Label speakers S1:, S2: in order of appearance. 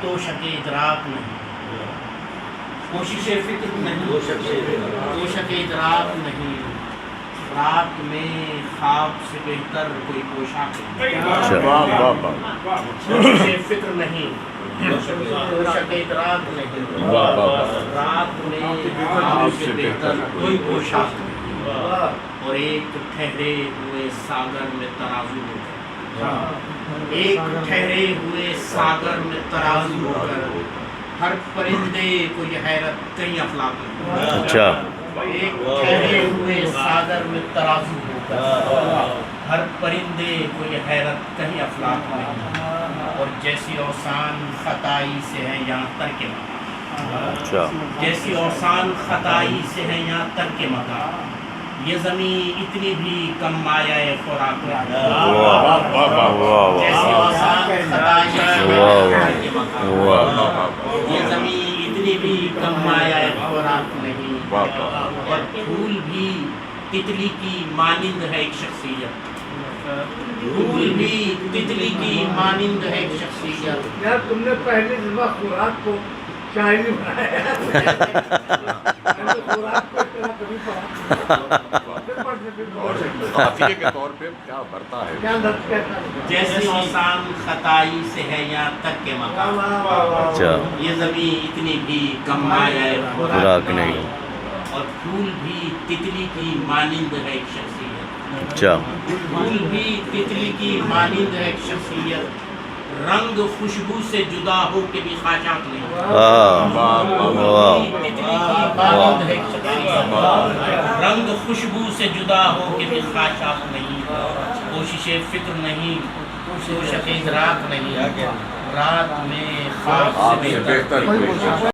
S1: توشک ادراک نہیں، کوشش فکر نہیں، توشک ادراک نہیں، رات میں خواب سے بہتر کوئی پوشاک نہیں، کوشش فکر نہیں، توشک ادراک نہیں، رات میں خواب سے بہتر کوئی پوشاک نہیں، اور ایک ٹھہرے ہوئے ساگر میں ترازو ہو کر، ایک ٹھہرے ہوئے ساگر میں ترازو ہو کر، ہر پرندے کو یہ حیرت کئی افلاک نہیں، ایک ٹھہرے ہوئے ساگر میں ترازو ہو کر، ہر پرندے کو یہ حیرت کہیں افلاک نہیں، اور جیسی اوسان خطائی سے ہے یہاں ترک مکان، جیسی اوسان خطائی سے ہے یہاں ترک مکان، یہ زمین اتنی بھی کم مایہ خوراک نہیں، جیسی اوسان خطائی سے ہے یہاں ترک مکان، یہ زمین اتنی بھی کم مایہ خوراک نہیں، اور پھول بھی تتلی کی مانند ہے ایک شخصیت، پھول بھی تتلی کی مانند ہے ایک شخصیت۔
S2: یار تم نے پہلے دفعہ خوراک کو شاعری بنایا، خوراک کو اتنا کبھی پڑھا
S3: قافیے کے طور پہ کیا برتا ہے؟
S2: کیا لفظ کہتا ہے؟
S1: جیسی اوسان خطائی سے ہے یہاں تک کے مقام، یہ زمین اتنی بھی کم مایہ خوراک نہیں، اور پھول بھی تتلی کی مانند ہے ایک شخصیت، پھول بھی تتلی کی مانند ہے ایک شخصیت، رنگ خوشبو سے جدا ہو کے بھی خاشاک نہیں، تتلی کی مانند ہے ایک شخصیت، رنگ خوشبو سے جدا ہو کے بھی خاشاک نہیں، کوشش فکر نہیں، توشک ادراک نہیں، رات میں خواب سے بہتر